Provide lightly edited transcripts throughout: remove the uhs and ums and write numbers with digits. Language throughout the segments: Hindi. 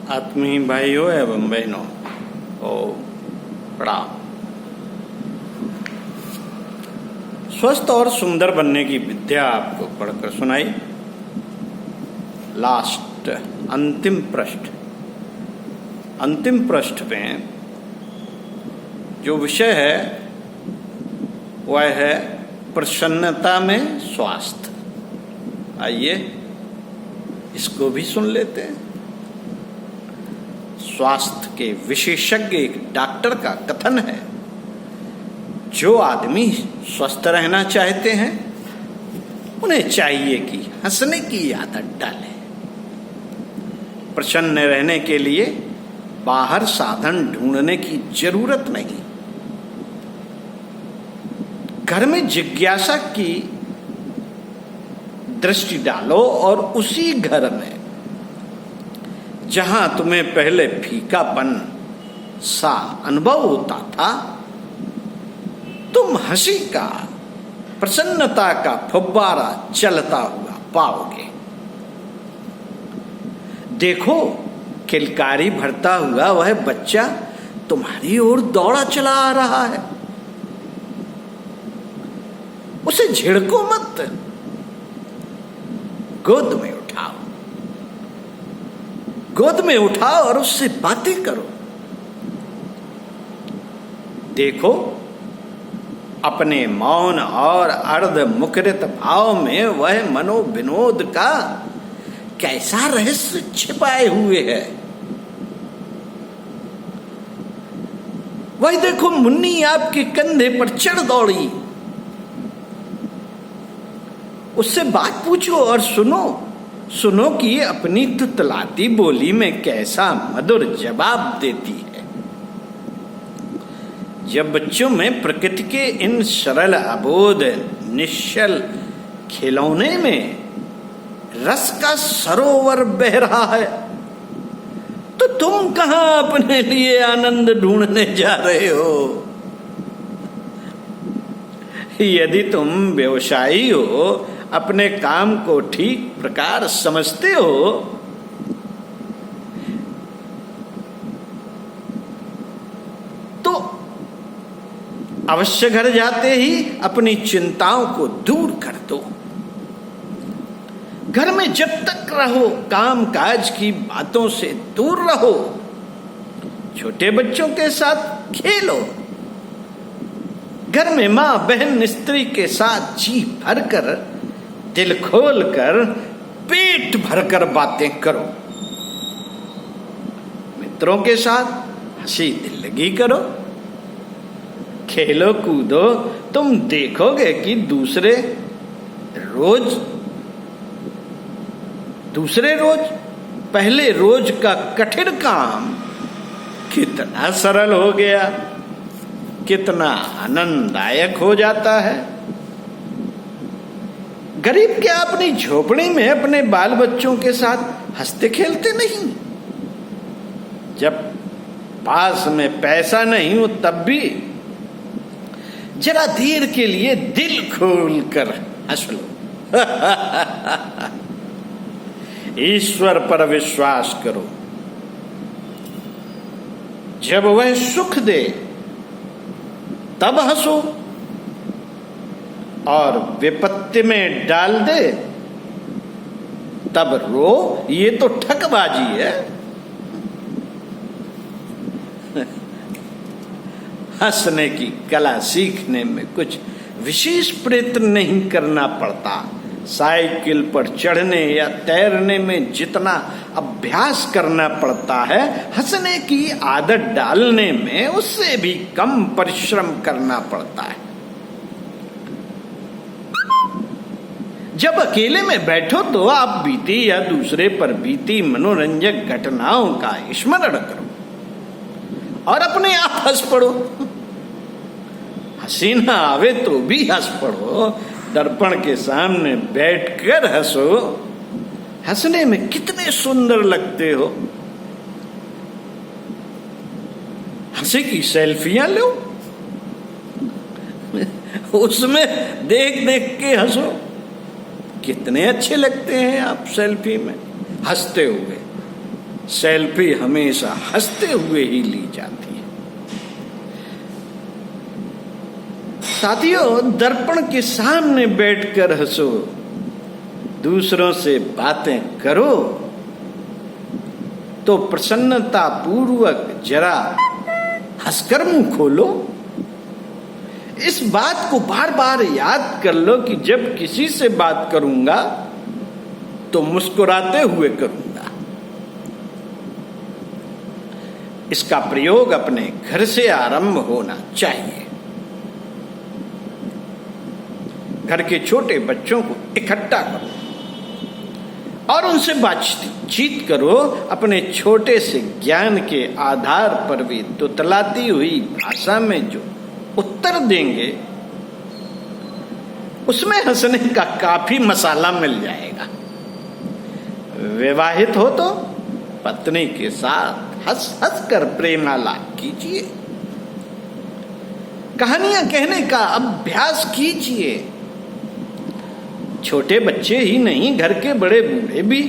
आत्मीय भाइयों एवं बहनों को प्रणाम। स्वस्थ और सुंदर बनने की विद्या आपको पढ़कर सुनाई। लास्ट अंतिम पृष्ठ में जो विषय है वह है प्रसन्नता में स्वास्थ्य। आइए इसको भी सुन लेते हैं। स्वास्थ्य के विशेषज्ञ एक डॉक्टर का कथन है, जो आदमी स्वस्थ रहना चाहते हैं उन्हें चाहिए कि हंसने की आदत डालें। प्रसन्न रहने के लिए बाहर साधन ढूंढने की जरूरत नहीं। घर में जिज्ञासा की दृष्टि डालो और उसी घर में जहां तुम्हें पहले फीकापन सा अनुभव होता था, तुम हंसी का, प्रसन्नता का फव्वारा चलता हुआ पाओगे। देखो, किलकारी भरता हुआ वह बच्चा तुम्हारी ओर दौड़ा चला आ रहा है। उसे झिड़को मत, गोद में उठाओ और उससे बातें करो। देखो, अपने मौन और अर्ध मुखरित भाव में वह मनोविनोद का कैसा रहस्य छिपाए हुए है। वही देखो, मुन्नी आपके कंधे पर चढ़ दौड़ी। उससे बात पूछो और सुनो कि अपनी तुतलाती बोली में कैसा मधुर जवाब देती है। जब बच्चों में प्रकृति के इन सरल अबोध निश्चल खिलौने में रस का सरोवर बह रहा है, तो तुम कहां अपने लिए आनंद ढूंढने जा रहे हो? यदि तुम व्यवसायी हो, अपने काम को ठीक प्रकार समझते हो, तो अवश्य घर जाते ही अपनी चिंताओं को दूर कर दो। घर में जब तक रहो, काम काज की बातों से दूर रहो। छोटे बच्चों के साथ खेलो। घर में मां बहन स्त्री के साथ जी भरकर, दिल खोलकर, पेट भरकर बातें करो। मित्रों के साथ हंसी दिल्लगी करो, खेलो कूदो। तुम देखोगे कि दूसरे रोज पहले रोज का कठिन काम कितना सरल हो गया, कितना आनंददायक हो जाता है। गरीब क्या अपनी झोपड़ी में अपने बाल बच्चों के साथ हंसते खेलते नहीं? जब पास में पैसा नहीं हो तब भी जरा देर के लिए दिल खोल कर हंस लो। ईश्वर पर विश्वास करो। जब वह सुख दे तब हंसो, और विपत्ति में डाल दे तब रो। ये तो ठगबाजी है। हंसने की कला सीखने में कुछ विशेष प्रयत्न नहीं करना पड़ता। साइकिल पर चढ़ने या तैरने में जितना अभ्यास करना पड़ता है, हंसने की आदत डालने में उससे भी कम परिश्रम करना पड़ता है। जब अकेले में बैठो तो आप बीती या दूसरे पर बीती मनोरंजक घटनाओं का स्मरण करो और अपने आप हंस पड़ो। हंसी ना आवे तो भी हंस पड़ो। दर्पण के सामने बैठकर हंसो। हंसने में कितने सुंदर लगते हो। हंसी की सेल्फियां लो, उसमें देख देख के हंसो। कितने अच्छे लगते हैं आप सेल्फी में हंसते हुए। सेल्फी हमेशा हंसते हुए ही ली जाती है। साथियों, दर्पण के सामने बैठकर हंसो, दूसरों से बातें करो तो प्रसन्नता पूर्वक जरा हंसकर मुंह खोलो। इस बात को बार बार याद कर लो कि जब किसी से बात करूंगा तो मुस्कुराते हुए करूंगा। इसका प्रयोग अपने घर से आरंभ होना चाहिए। घर के छोटे बच्चों को इकट्ठा करो और उनसे बातचीत करो। अपने छोटे से ज्ञान के आधार पर भी तुतलाती हुई भाषा में जो उत्तर देंगे उसमें हंसने का काफी मसाला मिल जाएगा। विवाहित हो तो पत्नी के साथ हंस हंस कर प्रेमालाप कीजिए। कहानियां कहने का अभ्यास कीजिए। छोटे बच्चे ही नहीं, घर के बड़े बूढ़े भी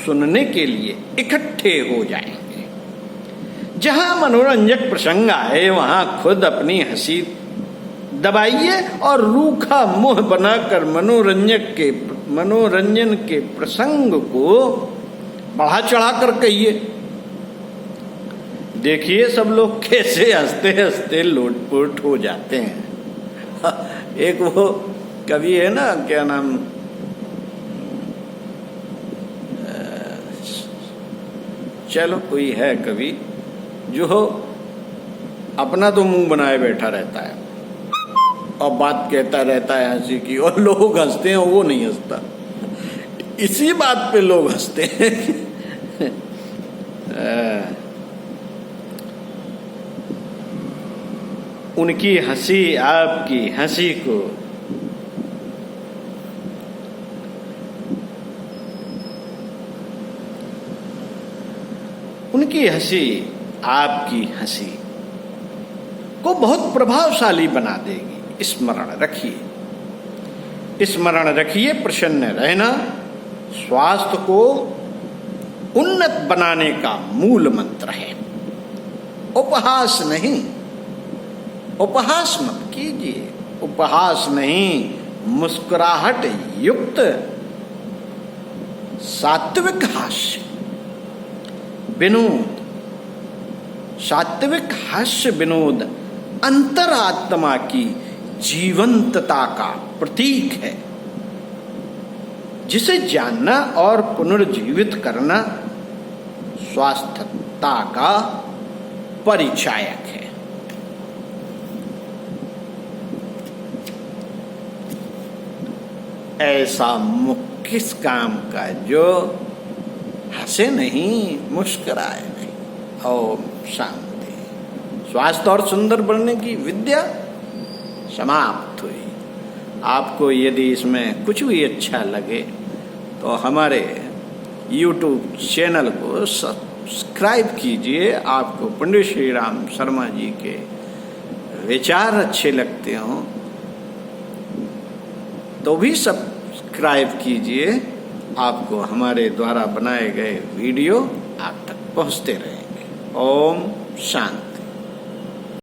सुनने के लिए इकट्ठे हो जाएंगे। जहां मनोरंजक प्रसंग आए वहां खुद अपनी हंसी दबाइए और रूखा मुंह बनाकर मनोरंजन के प्रसंग को बढ़ा चढ़ा कर कहिए। देखिए सब लोग कैसे हंसते हंसते लोटपोट हो जाते हैं। एक वो कवि है ना, क्या नाम, चलो कोई है कवि जो अपना तो मुंह बनाए बैठा रहता है और बात कहता रहता है हंसी की, और लोग हंसते हैं वो नहीं हंसता। इसी बात पे लोग हंसते हैं। उनकी हंसी आपकी हंसी को उनकी हंसी आपकी हंसी को बहुत प्रभावशाली बना देगी। स्मरण रखिए, स्मरण रखिए, प्रसन्न रहना स्वास्थ्य को उन्नत बनाने का मूल मंत्र है। उपहास नहीं, उपहास मत कीजिए। उपहास नहीं, मुस्कुराहट युक्त सात्विक हास्य, विनोद, सात्विक हास्य विनोद अंतरात्मा की जीवंतता का प्रतीक है, जिसे जानना और पुनर्जीवित करना स्वास्थ्यता का परिचायक है। ऐसा मुख किस काम का जो हंसे नहीं, मुस्कुराए नहीं। ओम शांति। स्वास्थ्य और सुंदर बनने की विद्या समाप्त हुई। आपको यदि इसमें कुछ भी अच्छा लगे तो हमारे YouTube चैनल को सब्सक्राइब कीजिए। आपको पंडित श्री राम शर्मा जी के विचार अच्छे लगते हों तो भी सब्सक्राइब कीजिए। आपको हमारे द्वारा बनाए गए वीडियो आप तक पहुंचते रहेंगे। ओम शांति।